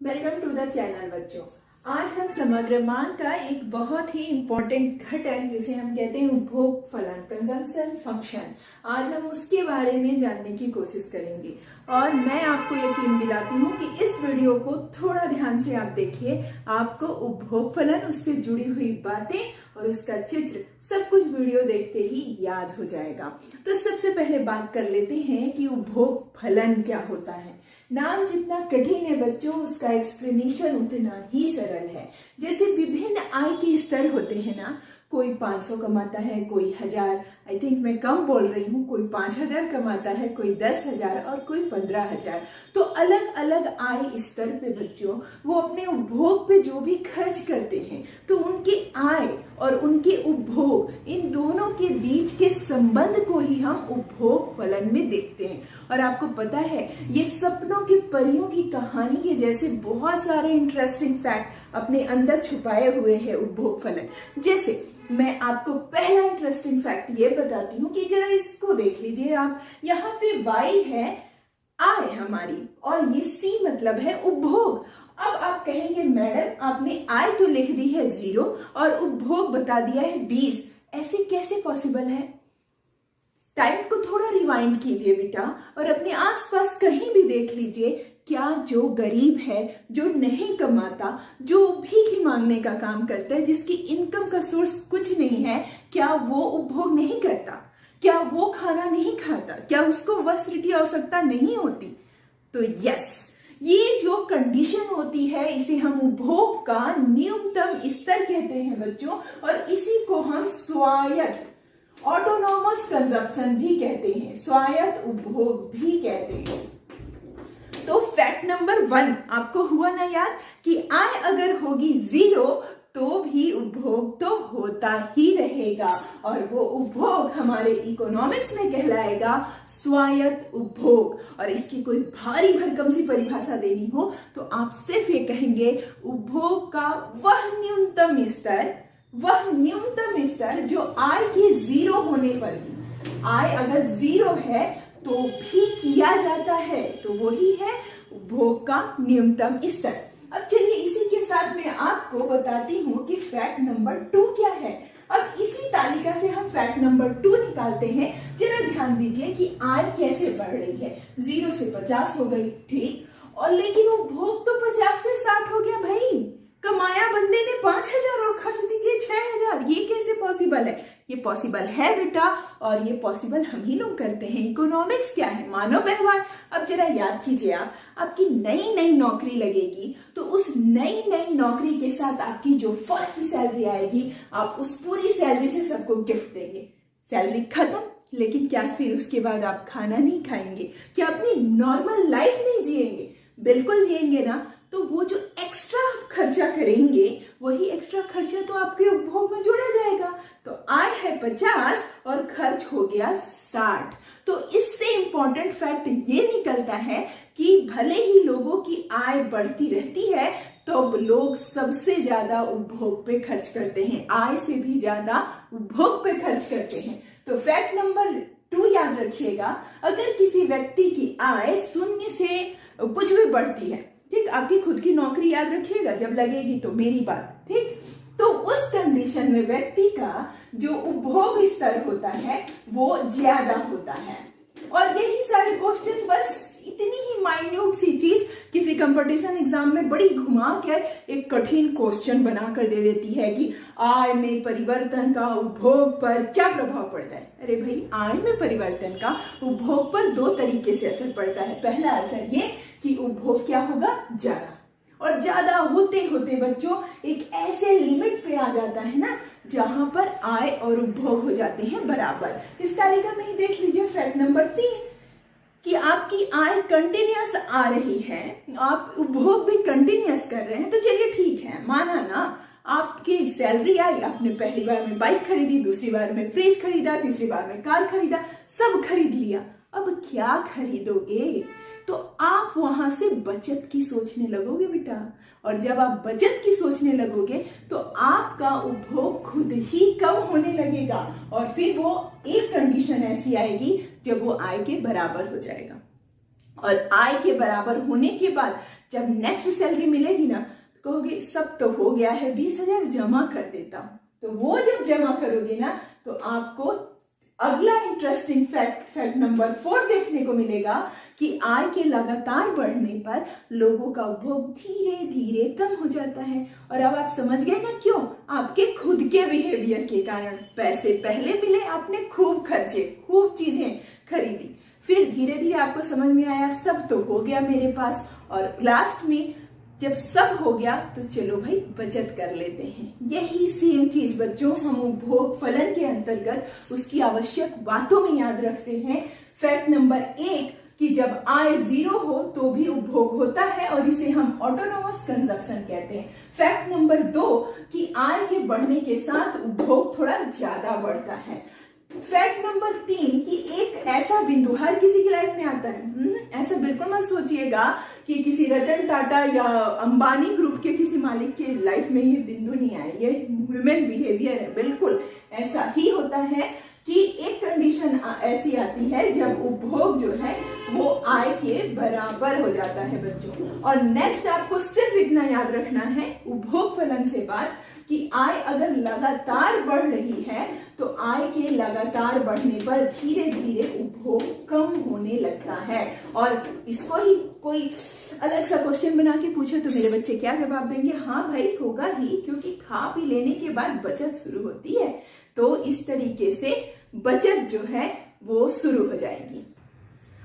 Welcome to the channel बच्चों। आज हम समग्र मांग का एक बहुत ही इम्पोर्टेंट घटक जिसे हम कहते हैं उपभोग फलन कंजम्पशन फंक्शन, आज हम उसके बारे में जानने की कोशिश करेंगे। और मैं आपको यकीन दिलाती हूँ कि इस वीडियो को थोड़ा ध्यान से आप देखिए, आपको उपभोग फलन, उससे जुड़ी हुई बातें और उसका चित्र सब कुछ वीडियो देखते ही याद हो जाएगा। तो सबसे पहले बात कर लेते हैं कि उपभोग फलन क्या होता है। नाम जितना कठिन है बच्चों, उसका एक्सप्लेनेशन उतना ही सरल है। जैसे विभिन्न आय के स्तर होते हैं ना, कोई 500 कमाता है, कोई 1000, आई थिंक मैं कम बोल रही हूँ, कोई 5000 कमाता है, कोई 10,000 और कोई 15,000। तो अलग अलग आय स्तर पे बच्चों वो अपने उपभोग पे जो भी खर्च करते हैं, तो उनकी आय और उनके उपभोग, इन दोनों के बीच के संबंध को ही हम उपभोग फलन में देखते हैं। और आपको पता है, ये सपनों की परियों की कहानी के जैसे बहुत सारे इंटरेस्टिंग फैक्ट अपने अंदर छुपाए हुए हैं उपभोग फलन। जैसे मैं आपको पहला इंटरेस्टिंग फैक्ट ये बताती हूँ कि जरा इसको देख लीजिए आप। यहाँ पे y है आय हमारी और ये c मतलब है उपभोग। अब आप कहेंगे मैडम आपने आय तो लिख दी है 0 और उपभोग बता दिया है 20, ऐसे कैसे पॉसिबल है? टाइम को थोड़ा रिवाइंड कीजिए बेटा और अपने आसपास कहीं भी देख लीजिए, क्या जो गरीब है, जो नहीं कमाता, जो भीख मांगने का काम करता है, जिसकी इनकम का सोर्स कुछ नहीं है, क्या वो उपभोग नहीं करता? क्या वो खाना नहीं खाता? क्या उसको वस्त्र की आवश्यकता नहीं होती? तो यस, ये जो कंडीशन होती है इसे हम उपभोग का न्यूनतम स्तर कहते हैं बच्चों, और इसी को हम स्वायत्त ऑटोनॉमस कंजप्शन भी कहते हैं, स्वायत्त उपभोग भी कहते हैं। तो फैक्ट नंबर 1 आपको हुआ ना याद कि आय अगर होगी 0 तो भी उपभोग तो होता ही रहेगा, और वो उपभोग हमारे इकोनॉमिक्स में कहलाएगा स्वायत्त उपभोग। और इसकी कोई भारी भरकम सी परिभाषा देनी हो तो आप सिर्फ ये कहेंगे, उपभोग का वह न्यूनतम स्तर जो आय के 0 होने पर भी, आय अगर 0 है तो भी किया जाता है, तो वही है उपभोग का न्यूनतम स्तर। अब चलिए इसी के साथ मैं आपको बताती हूँ कि फैक्ट नंबर 2 क्या है। अब इसी तालिका से हम फैक्ट नंबर 2 निकालते हैं। जरा ध्यान दीजिए कि आय कैसे बढ़ रही है। 0 से 50 हो गई, ठीक, और लेकिन उपभोग तो 50 से 60 हो गया भाई। कमाया बंदे ने 5,000 और खर्च दिए 6,000, ये कैसे पॉसिबल है? ये पॉसिबल है बेटा, और ये पॉसिबल हम ही लोग करते हैं। इकोनॉमिक्स क्या है? मानव व्यवहार। अब जरा याद कीजिए, आप आपकी नई नई नौकरी लगेगी तो उस नई नई नौकरी के साथ आपकी जो फर्स्ट सैलरी आएगी, आप उस पूरी सैलरी से सबको गिफ्ट देंगे। सैलरी खत्म, लेकिन क्या फिर उसके बाद आप खाना नहीं खाएंगे? क्या अपनी नॉर्मल लाइफ नहीं जिएंगे? बिल्कुल जिएंगे ना। तो वो जो एक्स्ट्रा खर्चा करेंगे, वही एक्स्ट्रा खर्चा तो आपके उपभोग में जोड़ा जाएगा। तो आय है 50 और खर्च हो गया 60। तो इससे इंपॉर्टेंट फैक्ट ये निकलता है कि भले ही लोगों की आय बढ़ती रहती है, तो लोग सबसे ज्यादा उपभोग पे खर्च करते हैं, आय से भी ज्यादा उपभोग पे खर्च करते हैं। तो फैक्ट नंबर 2 याद रखिएगा, अगर किसी व्यक्ति की आय 0 से कुछ भी बढ़ती है, ठीक, आपकी खुद की नौकरी याद रखिएगा, जब लगेगी तो मेरी बात, ठीक, तो उस कंडीशन में व्यक्ति का जो उपभोग स्तर होता है वो ज्यादा होता है। और यही सारे क्वेश्चन, बस इतनी ही माइन्यूट सी चीज किसी कंपटीशन एग्जाम में बड़ी घुमा कर एक कठिन क्वेश्चन बनाकर दे देती है कि आय में परिवर्तन का उपभोग पर क्या प्रभाव पड़ता है। अरे भाई, आय में परिवर्तन का उपभोग पर 2 तरीके से असर पड़ता है। पहला असर ये कि उपभोग क्या होगा? ज्यादा, और ज्यादा होते होते बच्चों एक ऐसे लिमिट पे आ जाता है ना जहां पर आय और उपभोग हो जाते हैं बराबर। इस तालिका में ही देख लीजिए फैक्ट नंबर 3 कि आपकी आय कंटिन्यूअस आ रही है, आप उपभोग भी कंटिन्यूअस कर रहे हैं, तो चलिए ठीक है, माना ना, आपकी सैलरी आई, आपने पहली बार में बाइक खरीदी, दूसरी बार में फ्रिज खरीदा, तीसरी बार में कार खरीदा, सब खरीद लिया। अब क्या खरीदोगे? तो आप वहां से बचत की सोचने लगोगे बेटा, और जब आप बचत की सोचने लगोगे तो आपका उपभोग खुद ही कम होने लगेगा, और फिर वो एक कंडीशन ऐसी आएगी जब वो आय के बराबर हो जाएगा। और आय के बराबर होने के बाद जब नेक्स्ट सैलरी मिलेगी ना तो कहोगे सब तो हो गया है, 20,000 जमा कर देता हूं। तो वो जब जमा करोगे ना तो आपको अगला इंटरेस्टिंग फैक्ट नंबर 4 देखने को मिलेगा कि आय के लगातार बढ़ने पर लोगों का उपभोग धीरे धीरे कम हो जाता है। और अब आप समझ गए ना क्यों? आपके खुद के बिहेवियर के कारण। पैसे पहले मिले, आपने खूब खर्चे, खूब चीजें खरीदी, फिर धीरे धीरे आपको समझ में आया सब तो हो गया मेरे पास, और लास्ट में जब सब हो गया तो चलो भाई बचत कर लेते हैं। यही सेम चीज बच्चों हम उपभोग फलन के अंतर्गत उसकी आवश्यक बातों में याद रखते हैं। फैक्ट नंबर 1 कि जब आय 0 हो तो भी उपभोग होता है और इसे हम ऑटोनोमस कंजप्शन कहते हैं। फैक्ट नंबर 2 कि आय के बढ़ने के साथ उपभोग थोड़ा ज्यादा बढ़ता है। फैक्ट नंबर 3 कि एक ऐसा बिंदु हर किसी की लाइफ में आता है। ऐसा बिल्कुल मत सोचिएगा कि किसी रतन टाटा या अंबानी ग्रुप के किसी मालिक के लाइफ में ये बिंदु नहीं आए, ये ह्यूमन बिहेवियर है। बिल्कुल ऐसा ही होता है कि एक कंडीशन ऐसी आती है जब उपभोग जो है वो आय के बराबर हो जाता है बच्चों। और नेक्स्ट आपको सिर्फ इतना याद रखना है उपभोग फलन से बात कि आय अगर लगातार बढ़ रही है तो आय के लगातार बढ़ने पर धीरे धीरे उपभोग कम होने लगता है। और इसको ही कोई अलग सा क्वेश्चन बना के पूछे तो मेरे बच्चे क्या जवाब देंगे? हाँ भाई होगा ही, क्योंकि खा पी लेने के बाद बचत शुरू होती है। तो इस तरीके से बचत जो है वो शुरू हो जाएगी।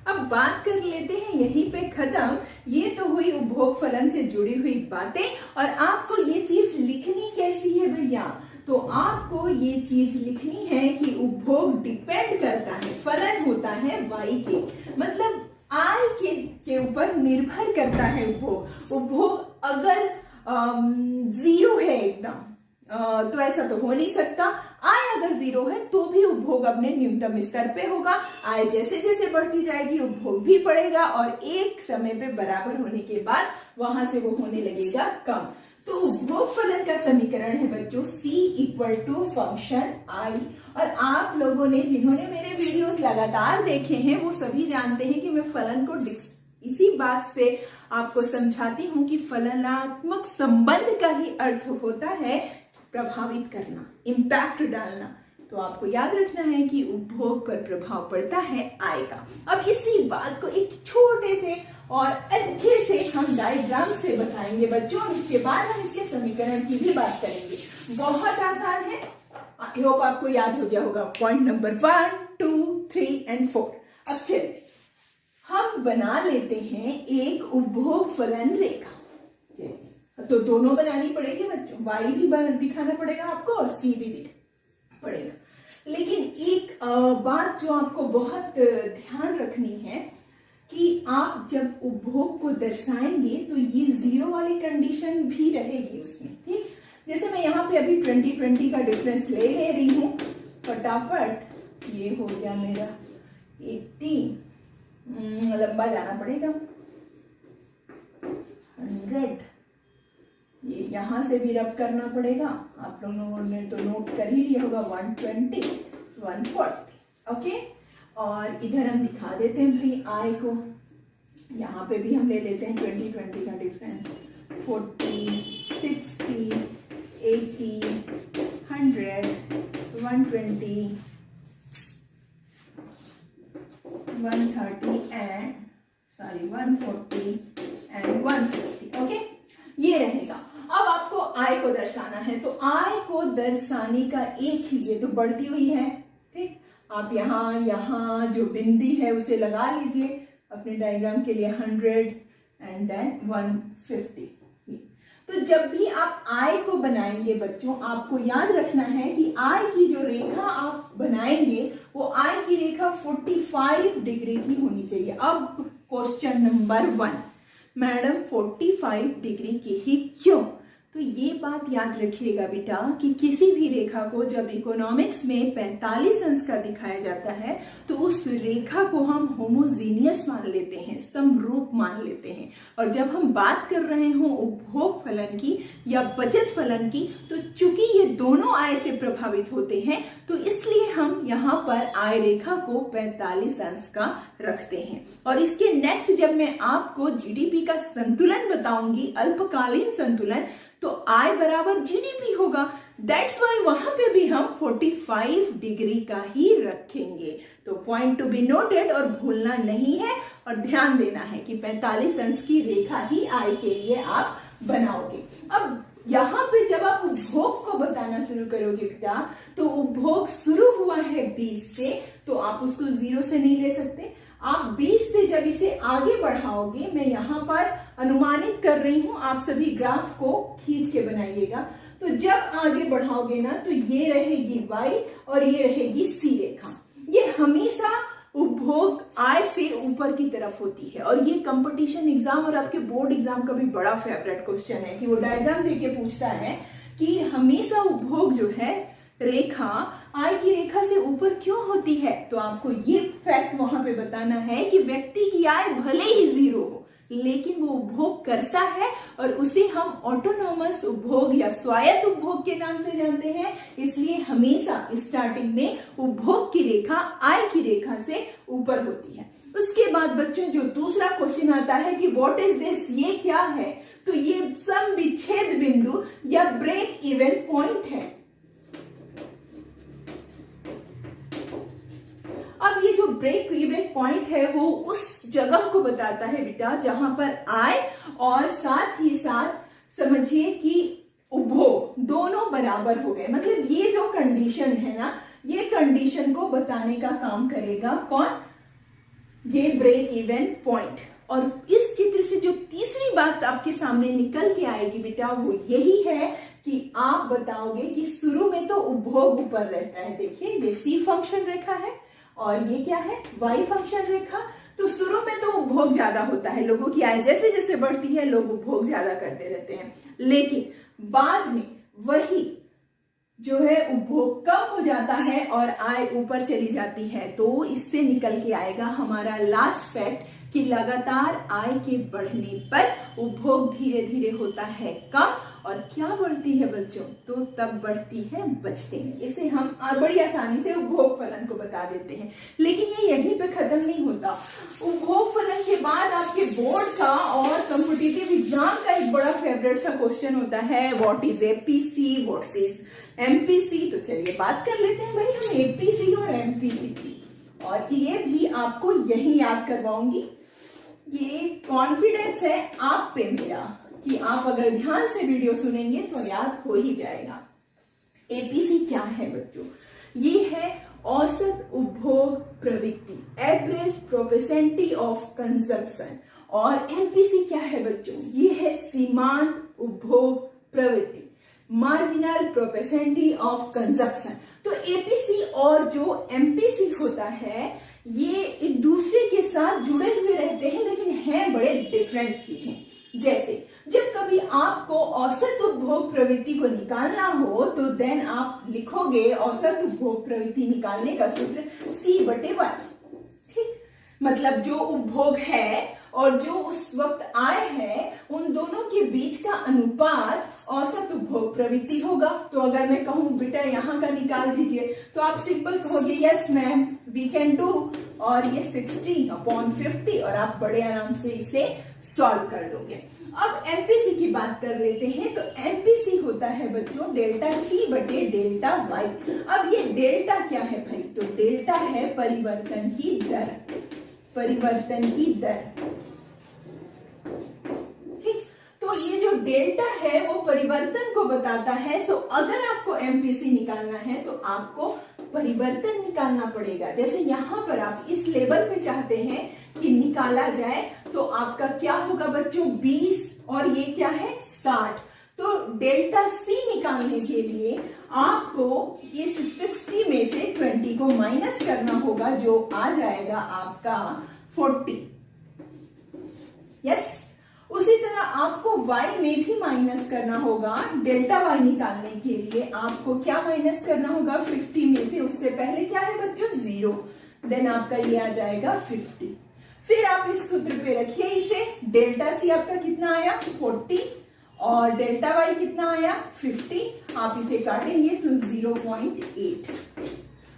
अब बात कर लेते हैं यहीं पे खत्म। ये तो हुई उपभोग फलन से जुड़ी हुई बातें। और आपको ये चीज लिखनी कैसी है भैया? तो आपको ये चीज लिखनी है कि उपभोग डिपेंड करता है, फलन होता है y के, मतलब आय के ऊपर निर्भर करता है उपभोग। उपभोग अगर 0 है एकदम तो ऐसा तो हो नहीं सकता। आय अगर 0 है तो भी उपभोग अपने न्यूनतम स्तर पे होगा। आय जैसे जैसे बढ़ती जाएगी उपभोग भी बढ़ेगा और एक समय पे बराबर होने के बाद वहां से वो होने लगेगा कम। तो उपभोग फलन का समीकरण है बच्चों C = फंक्शन I। और आप लोगों ने जिन्होंने मेरे वीडियोस लगातार देखे हैं वो सभी जानते हैं कि मैं फलन को इसी बात से आपको समझाती हूँ कि फलनात्मक संबंध का ही अर्थ होता है प्रभावित करना, इम्पैक्ट डालना। तो आपको याद रखना है कि उपभोग पर प्रभाव पड़ता है आय का। अब इसी बात को एक छोटे से और अच्छे से हम डायग्राम से बताएंगे बच्चों, और उसके बाद हम इसके समीकरण की भी बात करेंगे। बहुत आसान है, आई होप आपको याद हो गया होगा। Point number 1, 2, 3 and 4। अब चलिए हम बना लेते हैं एक उपभोग फलन रेखा। तो दोनों बनानी पड़ेगी बच्चों, y भी दिखाना पड़ेगा आपको और c भी दिखाना पड़ेगा। लेकिन एक बात जो आपको बहुत ध्यान रखनी है कि आप जब उपभोग को दर्शाएंगे तो ये 0 वाली कंडीशन भी रहेगी उसमें, ठीक? जैसे मैं यहाँ पे अभी 20 का डिफरेंस ले रही हूँ फटाफट। ये हो गया मेरा 80, लंबा जाना पड़ेगा, 100, ये यहां से भी रब करना पड़ेगा। आप लोगों ने तो नोट कर ही लिया होगा, 120, 140। ओके, और इधर हम दिखा देते हैं भाई आय को। यहाँ पे भी हम ले लेते हैं 20 का डिफरेंस, 40, 60, 80, 100, 120, 130 एंड 140 एंड 160। ओके, ये रहेगा। अब आपको आय को दर्शाना है, तो आय को दर्शाने का एक ही, ये तो बढ़ती हुई है, ठीक? आप यहाँ जो बिंदी है उसे लगा लीजिए अपने डायग्राम के लिए, 100 एंड देन 150। तो जब भी आप आय को बनाएंगे बच्चों, आपको याद रखना है कि आय की जो रेखा आप बनाएंगे वो आय की रेखा 45 डिग्री की होनी चाहिए। अब क्वेश्चन नंबर 1, मैडम 45 डिग्री की ही क्यों? तो ये बात याद रखिएगा बेटा कि किसी भी रेखा को जब इकोनॉमिक्स में 45 अंश का दिखाया जाता है तो उस रेखा को हम होमोजीनियस मान लेते हैं, समरूप मान लेते हैं। और जब हम बात कर रहे हो उपभोग फलन की या बचत फलन की, तो चूंकि ये दोनों आय से प्रभावित होते हैं तो इसलिए हम यहाँ पर आय रेखा को 45 अंश का रखते हैं। और इसके नेक्स्ट जब मैं आपको जीडीपी का संतुलन बताऊंगी, अल्पकालीन संतुलन, तो आय बराबर जीडीपी होगा। दैट्स वाई वहां पे भी हम 45 डिग्री का ही रखेंगे। तो पॉइंट टू बी नोटेड और भूलना नहीं है और ध्यान देना है कि 45 अंश की रेखा ही आय के लिए आप बनाओगे। अब यहाँ पे जब आप उपभोग को बताना शुरू करोगे बेटा, तो उपभोग शुरू हुआ है 20 से, तो आप उसको 0 से नहीं ले सकते। आप 20 से जब इसे आगे बढ़ाओगे, मैं यहाँ पर अनुमानित कर रही हूं, आप सभी ग्राफ को खींच के बनाइएगा। तो जब आगे बढ़ाओगे ना, तो ये रहेगी y और ये रहेगी c रेखा। ये हमेशा उपभोग आय से ऊपर की तरफ होती है। और ये कंपटीशन एग्जाम और आपके बोर्ड एग्जाम का भी बड़ा फेवरेट क्वेश्चन है कि वो डायग्राम देके पूछता है कि हमेशा उपभोग जो है रेखा आय की रेखा से ऊपर क्यों होती है। तो आपको ये फैक्ट वहां पे बताना है कि व्यक्ति की आय भले ही 0 हो, लेकिन वो उपभोग करता है और उसे हम ऑटोनॉमस उपभोग या स्वायत्त उपभोग के नाम से जानते हैं। इसलिए हमेशा स्टार्टिंग में उपभोग की रेखा आय की रेखा से ऊपर होती है। उसके बाद बच्चों जो दूसरा क्वेश्चन आता है कि व्हाट इज दिस, ये क्या है, तो ये सम विच्छेद बिंदु या ब्रेक इवन पॉइंट है। अब ये जो ब्रेक इवन पॉइंट है वो उस जगह को बताता है बेटा जहां पर आय और साथ ही साथ समझिए कि उपभोग दोनों बराबर हो गए। मतलब ये जो कंडीशन है ना, ये कंडीशन को बताने का काम करेगा कौन, ये ब्रेक इवन पॉइंट। और इस चित्र से जो तीसरी बात आपके सामने निकल के आएगी बेटा वो यही है कि आप बताओगे कि शुरू में तो उपभोग ऊपर रहता है। देखिए ये सी फंक्शन रेखा है और ये क्या है, y फंक्शन रेखा। तो शुरू में तो उपभोग ज्यादा होता है, लोगों की आय जैसे जैसे बढ़ती है लोग उपभोग ज्यादा करते रहते हैं, लेकिन बाद में वही जो है उपभोग कम हो जाता है और आय ऊपर चली जाती है। तो इससे निकल के आएगा हमारा लास्ट फैक्ट कि लगातार आय के बढ़ने पर उपभोग धीरे धीरे होता है कम। और क्या बढ़ती है बच्चों, तो तब बढ़ती है बचते हैं। इसे हम बड़ी आसानी से उपभोग फलन को बता देते हैं। लेकिन ये यहीं पे खत्म नहीं होता। उपभोग फलन के बाद आपके बोर्ड का और कॉम्पिटिटिव एग्जाम का एक बड़ा फेवरेट सा क्वेश्चन होता है what is APC, what is MPC. तो चलिए बात कर लेते हैं भाई हम एपीसी और एमपीसी की, और ये भी आपको यही याद करवाऊंगी। ये कॉन्फिडेंस है आप पे मेरा कि आप अगर ध्यान से वीडियो सुनेंगे तो याद हो ही जाएगा। एपीसी क्या है बच्चों, ये है औसत उपभोग प्रवृत्ति, एवरेज प्रोपेंसिटी ऑफ कंजप्शन। और एमपीसी क्या है बच्चों, ये है सीमांत उपभोग प्रवृत्ति, मार्जिनल प्रोपेंसिटी ऑफ कंजप्शन। तो एपीसी और जो एमपीसी होता है ये एक दूसरे के साथ जुड़े हुए रहते हैं, लेकिन हैं बड़े डिफरेंट चीजें। जैसे जब कभी आपको औसत उपभोग प्रवृत्ति को निकालना हो तो देन आप लिखोगे औसत उपभोग प्रवृत्ति निकालने का सूत्र C/1। ठीक, मतलब जो उपभोग है और जो उस वक्त आय है उन दोनों के बीच का अनुपात औसत उपभोग प्रवृत्ति होगा। तो अगर मैं कहूं बेटा यहाँ का निकाल दीजिए तो आप सिंपल कहोगे yes ma'am we can do, और ये 60/50 और आप बड़े आराम से इसे सॉल्व कर लोगे। अब एमपीसी की बात कर लेते हैं। तो एमपीसी होता है बच्चों डेल्टा C/डेल्टा y। अब ये डेल्टा क्या है भाई, तो डेल्टा है परिवर्तन की दर, परिवर्तन की दर। ठीक, तो ये जो डेल्टा है वो परिवर्तन को बताता है। तो अगर आपको एमपीसी निकालना है तो आपको परिवर्तन निकालना पड़ेगा। जैसे यहाँ पर आप इस लेवल पे चाहते हैं कि निकाला जाए तो आपका क्या होगा बच्चों 20 और ये क्या है 60। तो डेल्टा C निकालने के लिए आपको इस 60 में से 20 को माइनस करना होगा जो आ जाएगा आपका 40। यस, उसी तरह आपको y में भी माइनस करना होगा। डेल्टा y निकालने के लिए आपको क्या माइनस करना होगा 50 में से, उससे पहले क्या है बच्चों 0, देन आपका ये आ जाएगा 50। फिर आप इस सूत्र पे रखिए इसे, डेल्टा c आपका कितना आया 40 और डेल्टा y कितना आया 50, आप इसे काटेंगे तो 0.8।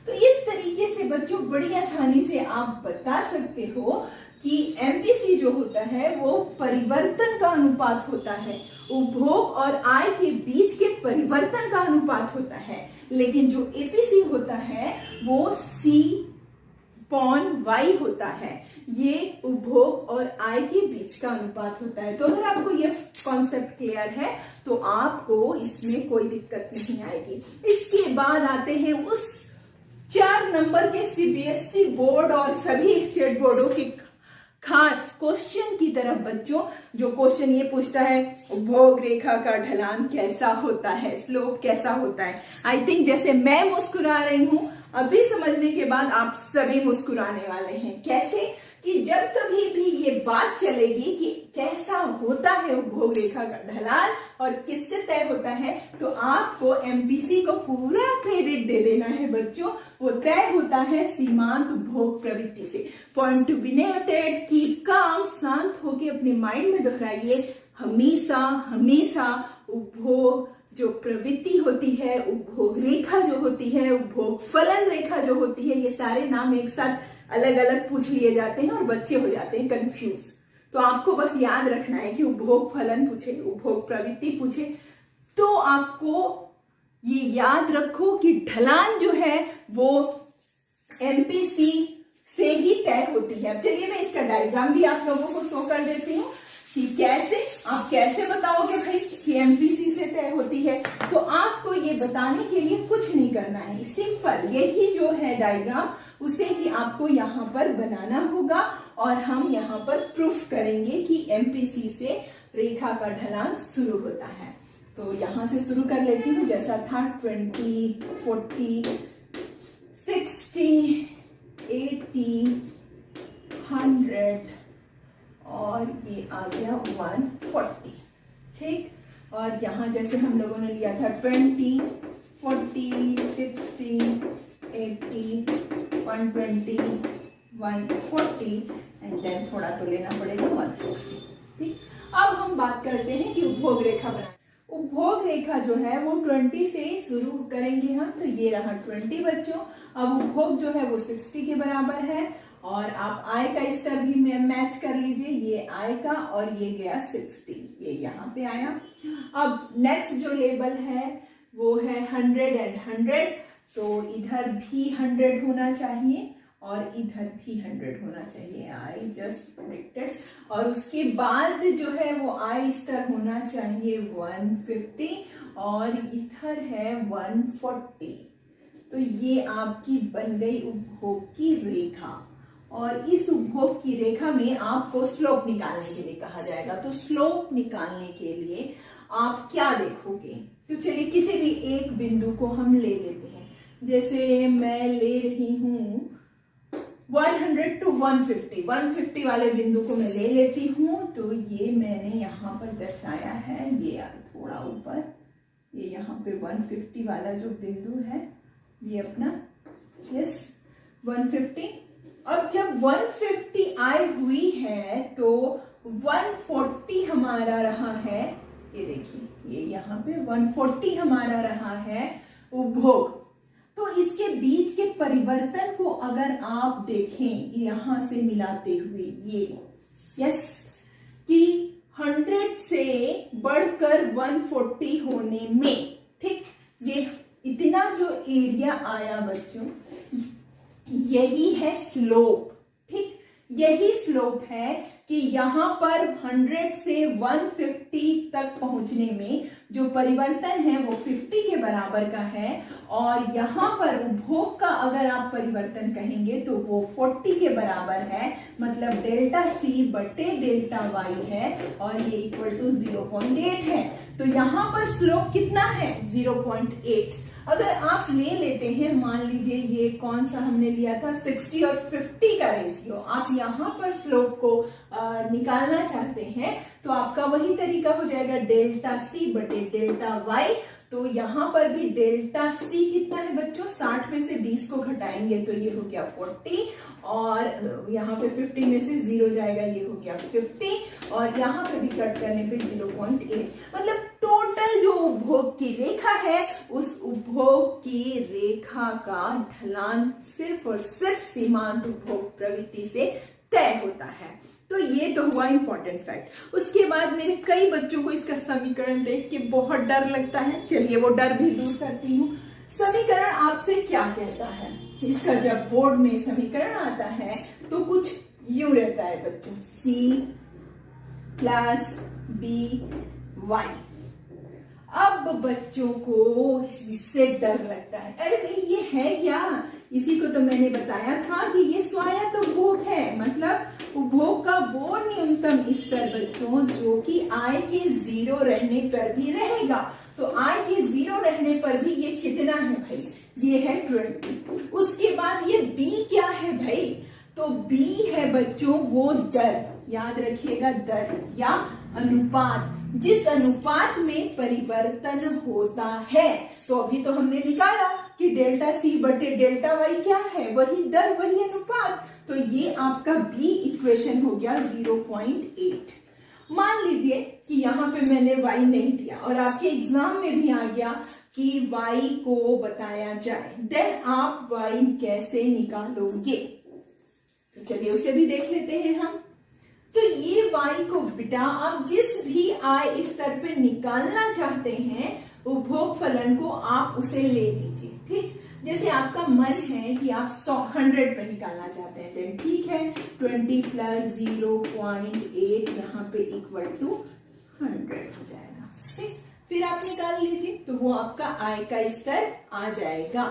तो इस तरीके से बच्चों बड़ी आसानी से आप बता सकते हो कि एमपीसी जो होता है वो परिवर्तन का अनुपात होता है, उपभोग और आय के बीच के परिवर्तन का अनुपात होता है। लेकिन जो एपीसी होता है वो C/Y होता है, ये उपभोग और आय के बीच का अनुपात होता है। तो अगर आपको ये कॉन्सेप्ट क्लियर है तो आपको इसमें कोई दिक्कत नहीं आएगी। इसके बाद आते हैं उस 4 नंबर के सीबीएसई बोर्ड और सभी स्टेट बोर्डों के खास क्वेश्चन की तरफ बच्चों, जो क्वेश्चन ये पूछता है उपभोग रेखा का ढलान कैसा होता है, स्लोप कैसा होता है। आई थिंक जैसे मैं मुस्कुरा रही हूं, अभी समझने के बाद आप सभी मुस्कुराने वाले हैं। कैसे कि जब कभी भी ये बात चलेगी कि कैसा होता है उपभोग रेखा का ढलान और किससे तय होता है, तो आपको एमपीसी को पूरा क्रेडिट दे देना है बच्चों। वो तय होता है सीमांत उपभोग प्रवृत्ति से। Point to be noted, keep calm, शांत होके अपने माइंड में दोहराइए, हमेशा हमेशा उपभोग जो प्रवृत्ति होती है, उपभोग रेखा जो होती है, उपभोग फलन रेखा जो होती है, ये सारे नाम एक साथ अलग अलग पूछ लिए जाते हैं और बच्चे हो जाते हैं कंफ्यूज। तो आपको बस याद रखना है कि उपभोग फलन पूछे, उपभोग प्रवृत्ति पूछे तो आपको ये याद रखो कि ढलान जो है वो एमपीसी से ही तय होती है। अब चलिए मैं इसका डायग्राम भी आप लोगों को शो कर देती हूँ कि कैसे आप कैसे बताओगे भाई कि एमपीसी से तय होती है। तो आपको ये बताने के लिए कुछ नहीं करना है, सिंपल यही जो है डायग्राम उसे ही आपको यहाँ पर बनाना होगा और हम यहाँ पर प्रूफ करेंगे कि एमपीसी से रेखा का ढलान शुरू होता है। तो यहाँ से शुरू कर लेती हूँ, जैसा था 20, 40, 60, 80, 100 और ये आ गया 140, ठीक। और यहाँ जैसे हम लोगों ने लिया था 20, 40, 60, 80, 120, 140 एंड देन थोड़ा तो लेना पड़ेगा 160, ठीक। अब हम बात करते हैं कि उपभोग रेखा बनाए। उपभोग रेखा जो है वो 20 से शुरू करेंगे हम, तो ये रहा 20 बच्चों। अब उपभोग जो है वो 60 के बराबर है और आप आय का स्तर भी मैच कर लीजिए, ये आय का और ये गया 60, ये यहाँ पे आया। अब नेक्स्ट जो लेबल है वो है 100 एंड 100, तो इधर भी 100 होना चाहिए और इधर भी 100 होना चाहिए, आई जस्ट प्रेडिक्टेड। और उसके बाद जो है वो आई स्तर होना चाहिए 150 और इधर है 140। तो ये आपकी बन गई उपभोग की रेखा और इस उपभोग की रेखा में आपको स्लोप निकालने के लिए कहा जाएगा। तो स्लोप निकालने के लिए आप क्या देखोगे, तो चलिए किसी भी एक बिंदु को हम ले लेते हैं। जैसे मैं ले रही हूं 100 to 150 वाले बिंदु को मैं ले लेती हूं। तो ये मैंने यहाँ पर दर्शाया है, ये थोड़ा ऊपर, ये यहाँ पे 150 वाला जो बिंदु है ये अपना, यस 150। अब जब 150 आय हुई है तो 140 हमारा रहा है, ये देखिए ये यहाँ पे 140 हमारा रहा है उपभोग। तो इसके बीच के परिवर्तन को अगर आप देखें यहां से मिलाते हुए, ये यस कि 100 से बढ़कर 140 होने में, ठीक, ये इतना जो एरिया आया बच्चों यही है स्लोप, ठीक। यही स्लोप है कि यहाँ पर 100 से 150 तक पहुंचने में जो परिवर्तन है वो 50 के बराबर का है और यहाँ पर उपभोग का अगर आप परिवर्तन कहेंगे तो वो 40 के बराबर है, मतलब डेल्टा सी बटे डेल्टा वाई है और ये इक्वल टू 0.8 है। तो यहाँ पर स्लोप कितना है 0.8। अगर आप ले लेते हैं, मान लीजिए ये कौन सा हमने लिया था 60 और 50 का रेशियो, आप यहाँ पर स्लोप को निकालना चाहते हैं तो आपका वही तरीका हो जाएगा डेल्टा सी बटे डेल्टा वाई। तो यहाँ पर भी डेल्टा सी कितना है बच्चों, 60 में से 20 को घटाएंगे तो ये हो गया 40, और यहाँ पे 50 में से 0 जाएगा, ये हो गया 50, और यहाँ पे भी कट करने पे 0.8। मतलब टोटल जो उपभोग की रेखा है उस उपभोग की रेखा का ढलान सिर्फ और सिर्फ सीमांत उपभोग प्रवृत्ति से तय होता है। तो ये तो हुआ इंपॉर्टेंट फैक्ट। उसके बाद मेरे कई बच्चों को इसका समीकरण देख के बहुत डर लगता है, चलिए वो डर भी दूर करती हूँ। समीकरण आपसे क्या कहता है, इसका जब बोर्ड में समीकरण आता है तो कुछ यूं रहता है बच्चों, c प्लस बी वाई। अब बच्चों को इससे डर लगता है, अरे भाई ये है क्या, इसी को तो मैंने बताया था कि ये स्वायत्त उपभोग है, मतलब उपभोग का वो न्यूनतम स्तर बच्चों जो कि आय के 0 रहने पर भी रहेगा। तो आय के 0 रहने पर भी ये कितना है भाई, ये है 20। उसके बाद ये b क्या है भाई, तो b है बच्चों वो दर, याद रखिएगा दर या अनुपात, जिस अनुपात में परिवर्तन होता है। तो अभी तो हमने निकाला कि डेल्टा सी बटे डेल्टा वाई क्या है, वही दर वही अनुपात। तो ये आपका बी इक्वेशन हो गया 0.8। मान लीजिए कि यहाँ पे मैंने y नहीं दिया और आपके एग्जाम में भी आ गया कि y को बताया जाए, देन आप y कैसे निकालोगे, तो चलिए उसे भी देख लेते हैं हम। तो ये y को बेटा आप जिस भी आय स्तर पे निकालना चाहते हैं उपभोग फलन को आप उसे ले लीजिए, ठीक। जैसे आपका मन है कि आप 100 पे निकालना चाहते हैं, तो ठीक है 20 प्लस 0.8 यहाँ पे इक्वल टू 100 हो जाएगा, ठीक। फिर आप निकाल लीजिए तो वो आपका आय का स्तर आ जाएगा।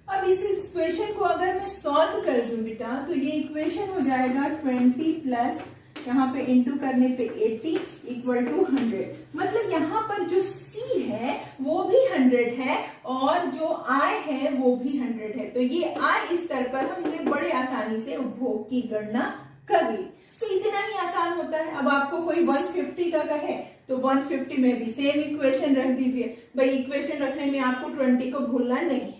अब इस इक्वेशन को अगर मैं सॉल्व कर दूं बेटा तो ये इक्वेशन हो जाएगा 20 प्लस यहाँ पे इंटू करने पे 80 इक्वल टू 100। मतलब यहाँ पर जो C है वो भी 100 है और जो I है वो भी 100 है। तो ये I स्तर पर हमने बड़े आसानी से उपभोग की गणना कर ली। तो इतना ही आसान होता है। अब आपको कोई 150 का कहे तो 150 में भी सेम इक्वेशन रख दीजिए। भाई इक्वेशन रखने में आपको 20 को भूलना नहीं है,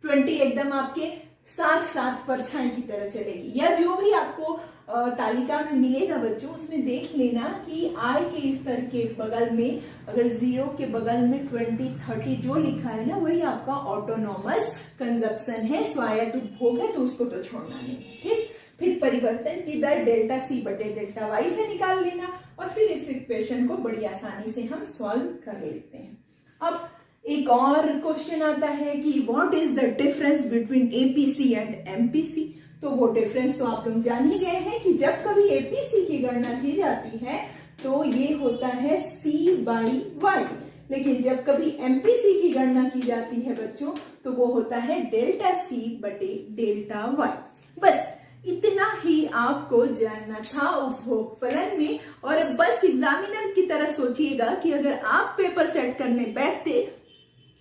20 एकदम आपके साथ साथ परछाई की तरह चलेगी। या जो भी आपको तालिका में मिलेगा बच्चों उसमें देख लेना कि आय के स्तर के बगल में अगर 0 के बगल में 20 30 जो लिखा है ना वही आपका ऑटोनॉमस कंजप्शन है, स्वायत्त उपभोग है, तो उसको तो छोड़ना नहीं, ठीक। फिर परिवर्तन की दर डेल्टा सी बटे डेल्टा वाई से निकाल लेना और फिर इस इक्वेशन को बड़ी आसानी से हम सॉल्व कर लेते हैं। अब एक और क्वेश्चन आता है कि what is the difference between APC and MPC. तो वो डिफरेंस तो आप लोग जान ही गए हैं कि जब कभी एपीसी की गणना की जाती है तो ये होता है C बाई वाई, लेकिन जब कभी एमपीसी की गणना की जाती है बच्चों तो वो होता है डेल्टा सी बटे डेल्टा वाई। बस इतना ही आपको जानना था उपभोग फलन में। और बस एग्जामिनर की तरह सोचिएगा कि अगर आप पेपर सेट करने बैठते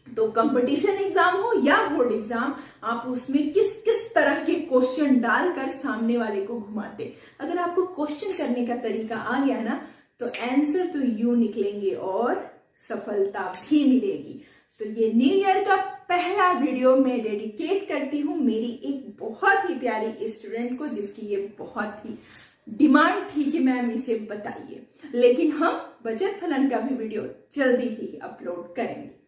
तो कंपटीशन एग्जाम हो या बोर्ड एग्जाम, आप उसमें किस किस तरह के क्वेश्चन डालकर सामने वाले को घुमाते। अगर आपको क्वेश्चन करने का तरीका आ गया ना तो आंसर तो यूं निकलेंगे और सफलता भी मिलेगी। तो ये न्यू ईयर का पहला वीडियो मैं डेडिकेट करती हूँ मेरी एक बहुत ही प्यारी स्टूडेंट को जिसकी ये बहुत ही डिमांड थी कि मैम इसे बताइए। लेकिन हम बचत फलन का भी वीडियो जल्दी ही अपलोड करेंगे।